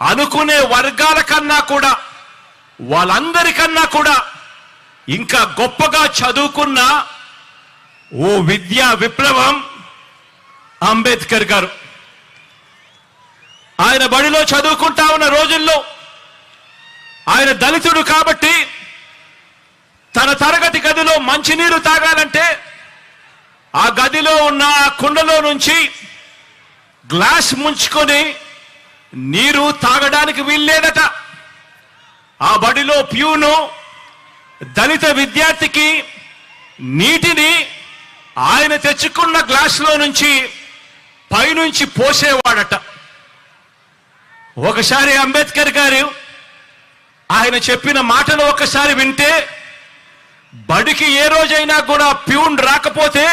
అనుకునే వర్గాల కన్నా కూడా, వాళ్ళందరికన్నా కూడా ఇంకా గొప్పగా చదువుకున్న ఓ విద్యా విప్లవం అంబేద్కర్ గారు. ఆయన బడిలో చదువుకుంటా ఉన్న రోజుల్లో ఆయన దళితుడు కాబట్టి తన తరగతి గదిలో మంచినీరు తాగాలంటే ఆ గదిలో ఉన్న ఆ కుండలో నుంచి గ్లాస్ ముంచుకొని నీరు తాగడానికి వీల్లేదట. ఆ బడిలో ప్యూను దళిత విద్యార్థికి నీటిని ఆయన తెచ్చుకున్న గ్లాసులో నుంచి పైనుంచి పోసేవాడట. ఒకసారి అంబేద్కర్ గారు ఆయన చెప్పిన మాటలు ఒకసారి వింటే, బడికి ఏ రోజైనా కూడా ప్యూన్ రాకపోతే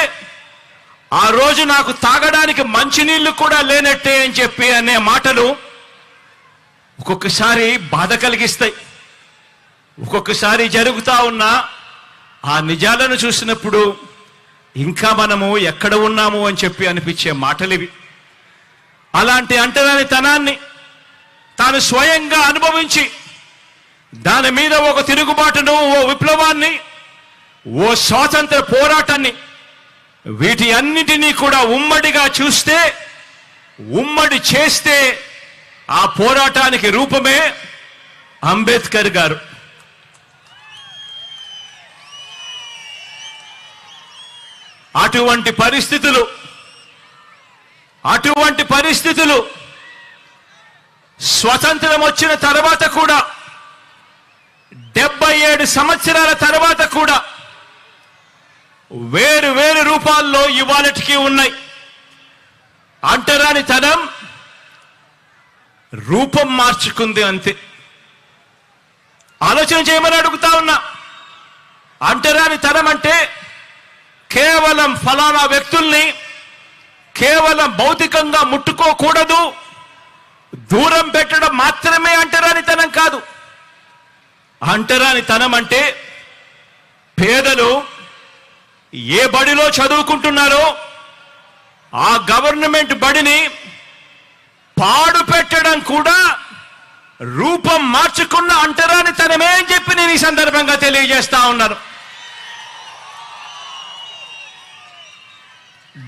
ఆ రోజు నాకు తాగడానికి మంచినీళ్లు కూడా లేనట్టే అని చెప్పి అనే మాటలు ఒక్కొక్కసారి బాధ కలిగిస్తాయి. ఒక్కొక్కసారి జరుగుతా ఉన్న ఆ నిజాలను చూసినప్పుడు ఇంకా మనము ఎక్కడ ఉన్నాము అని చెప్పి అనిపించే మాటలు ఇవి. అలాంటి అంటరానితనాన్ని తాను స్వయంగా అనుభవించి దాని మీద ఒక తిరుగుబాటును, ఓ విప్లవాన్ని, ఓ స్వాతంత్ర పోరాటాన్ని, వీటి అన్నిటినీ కూడా ఉమ్మడిగా చూస్తే, ఉమ్మడి చేస్తే ఆ పోరాటానికి రూపమే అంబేద్కర్ గారు. అటువంటి పరిస్థితులు స్వతంత్రం వచ్చిన తర్వాత కూడా 77 సంవత్సరాల తర్వాత కూడా వేరు వేరు రూపాల్లో ఇవాళటికి ఉన్నాయి. అంటరానితనం రూపం మార్చుకుంది అంతే. ఆలోచన చేయమని అడుగుతా ఉన్నా. అంటరానితనం అంటే కేవలం ఫలానా వ్యక్తుల్ని కేవలం భౌతికంగా ముట్టుకోకూడదు, దూరం పెట్టడం మాత్రమే అంటరానితనం కాదు. అంటరానితనం అంటే పేదలు ఏ బడిలో చదువుకుంటున్నారో ఆ గవర్నమెంట్ బడిని పాడు పెట్టడం కూడా రూపం మార్చుకున్న అంటరానితనమే అని చెప్పి నేను ఈ సందర్భంగా తెలియజేస్తా ఉన్నాను.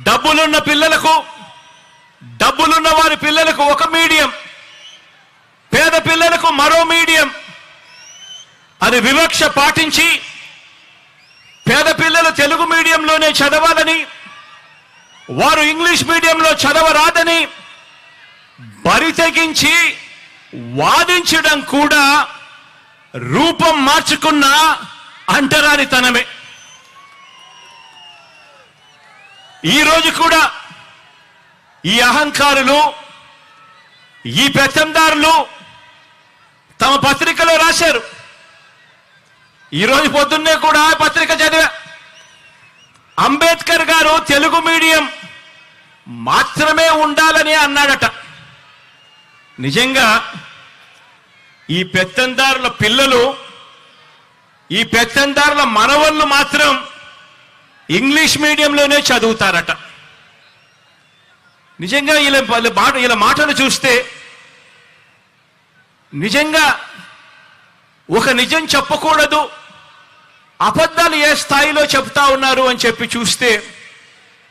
డబ్బులున్న పిల్లలకు, డబ్బులున్న వారి పిల్లలకు ఒక మీడియం, పేద పిల్లలకు మరో మీడియం అని వివక్ష పాటించి పేద పిల్లలు తెలుగు మీడియంలోనే చదవాలని, వారు ఇంగ్లీష్ మీడియంలో చదవరాదని బరి తెగించి వాదించడం కూడా రూపం మార్చుకున్న అంటరానితనమే. ఈరోజు కూడా ఈ అహంకారులు, ఈ పెత్తందారులు తమ పత్రికలో రాశారు. ఈరోజు పొద్దున్నే కూడా పత్రిక చదివా. అంబేద్కర్ గారు తెలుగు మీడియం మాత్రమే ఉండాలని అన్నాడట. నిజంగా ఈ పెత్తందారుల పిల్లలు, ఈ పెత్తందారుల మనవళ్ళు మాత్రం ఇంగ్లీష్ మీడియంలోనే చదువుతారట. నిజంగా ఇలా మాటలు చూస్తే నిజంగా ఒక నిజం చెప్పకూడదు, అబద్ధాలు ఏ స్థాయిలో చెప్తా ఉన్నారు అని చెప్పి చూస్తే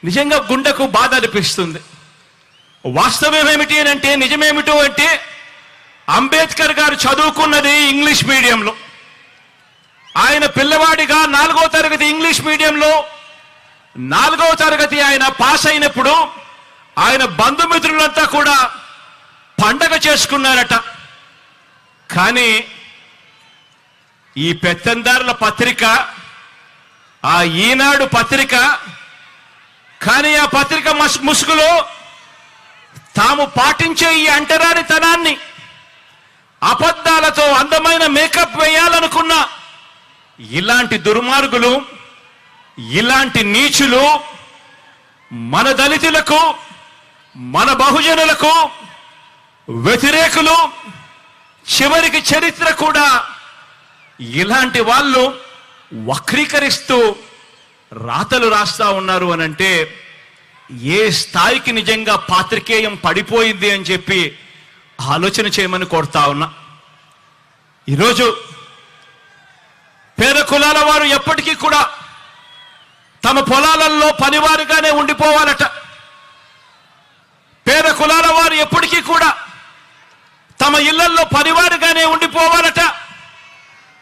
నిజంగా గుండెకు బాధ అనిపిస్తుంది. వాస్తవం ఏమిటి అని అంటే, నిజమేమిటో అంటే, అంబేద్కర్ గారు చదువుకున్నది ఇంగ్లీష్ మీడియంలో. ఆయన పిల్లవాడిగా 4వ తరగతి ఇంగ్లీష్ మీడియంలో 4వ తరగతి ఆయన పాస్ అయినప్పుడు ఆయన బంధుమిత్రులంతా కూడా పండగ చేసుకున్నారట. కానీ ఈ పెత్తందారుల పత్రిక, ఆ ఈనాడు పత్రిక, కానీ ఆ పత్రిక ముసుగులో తాము పాటించే ఈ అంటరానితనాన్ని, అబద్ధాలతో అందమైన మేకప్ వేయాలనుకున్న ఇలాంటి దుర్మార్గులు, ఇలాంటి నీచులు మన దళితులకు, మన బహుజనులకు వ్యతిరేకులు. చివరికి చరిత్ర కూడా ఇలాంటి వాళ్ళు వక్రీకరిస్తూ రాతలు రాస్తా ఉన్నారు అని అంటే ఏ స్థాయికి నిజంగా పాత్రికేయం పడిపోయింది అని చెప్పి ఆలోచన చేయమని కోరుతా ఉన్నా. ఈరోజు పేద కులాల వారు ఎప్పటికీ కూడా తమ పొలాలలో పనివారిగానే ఉండిపోవాలట. పేద కులాల వారు ఎప్పటికీ కూడా తమ ఇళ్లల్లో పనివారిగానే ఉండిపోవాలట.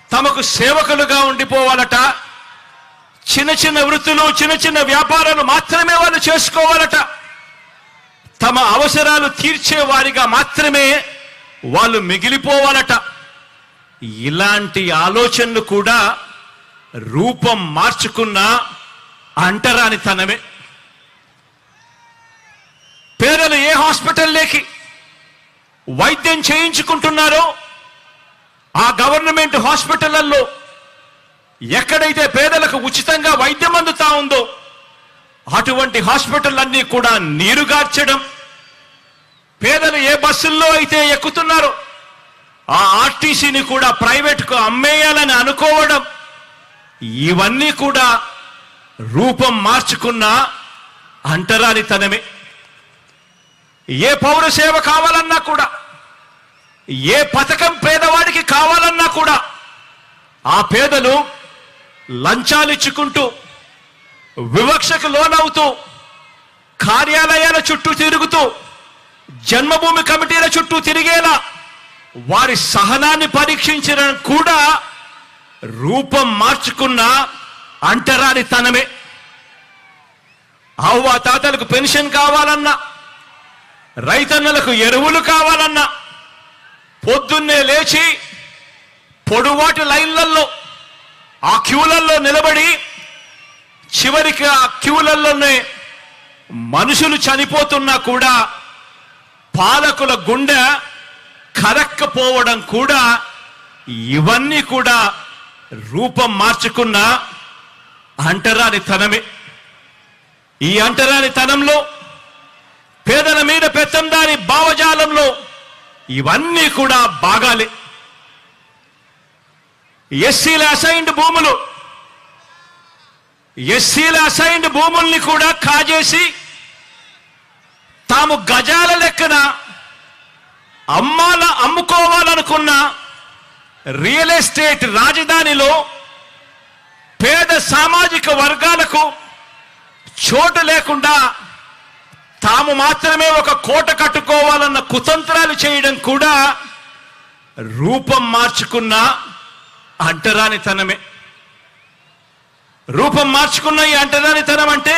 తమకు సేవకులుగా ఉండిపోవాలట. చిన్న చిన్న వృత్తులు, చిన్న చిన్న వ్యాపారాలు మాత్రమే వాళ్ళు చేసుకోవాలట. తమ అవసరాలు తీర్చే వారిగా మాత్రమే వాళ్ళు మిగిలిపోవాలట. ఇలాంటి ఆలోచనలు కూడా రూపం మార్చుకున్న అంటరానితనమే. పేదలు ఏ హాస్పిటల్లోకి వైద్యం చేయించుకుంటున్నారో ఆ గవర్నమెంట్ హాస్పిటళ్లలో ఎక్కడైతే పేదలకు ఉచితంగా వైద్యం అందుతా ఉందో అటువంటి హాస్పిటల్ కూడా నీరుగార్చడం, పేదలు ఏ బస్సుల్లో అయితే ఎక్కుతున్నారో ఆ ఆర్టీసీని కూడా ప్రైవేట్కు అమ్మేయాలని అనుకోవడం, ఇవన్నీ కూడా రూపం మార్చుకున్న అంటరానితనమే. ఏ పౌర సేవ కావాలన్నా కూడా, ఏ పథకం పేదవాడికి కావాలన్నా కూడా ఆ పేదలు లంచాలు ఇచ్చుకుంటూ, వివక్షకు లోనవుతూ, కార్యాలయాల చుట్టూ తిరుగుతూ, జన్మభూమి కమిటీల చుట్టూ తిరిగేలా వారి సహనాన్ని పరీక్షించడం కూడా రూపం మార్చుకున్న అంటరానితనమే. అవ్వ తాతలకు పెన్షన్ కావాలన్నా, రైతన్నలకు ఎరువులు కావాలన్నా పొద్దున్నే లేచి పొడువాటి లైన్లలో ఆ క్యూలల్లో నిలబడి చివరికి ఆ క్యూలలోనే మనుషులు చనిపోతున్నా కూడా పాలకుల గుండె కరక్కపోవడం కూడా, ఇవన్నీ కూడా రూపం మార్చుకున్న అంటరానితనమే. ఈ అంటరానితనంలో, పేదల మీద పెత్తందారి భావజాలంలో ఇవన్నీ కూడా భాగాలే. ఎస్సీల అసైన్డ్ భూముల్ని కూడా కాజేసి తాము గజాల లెక్కన అమ్ముకోవాలనుకున్న రియల్ ఎస్టేట్ రాజధానిలో పేద సామాజిక వర్గాలకు చోటు లేకుండా తాము మాత్రమే ఒక కోట కట్టుకోవాలన్న కుతంత్రాలు చేయడం కూడా రూపం మార్చుకున్న అంటరానితనమే. రూపం మార్చుకున్న ఈ అంటరానితనం అంటే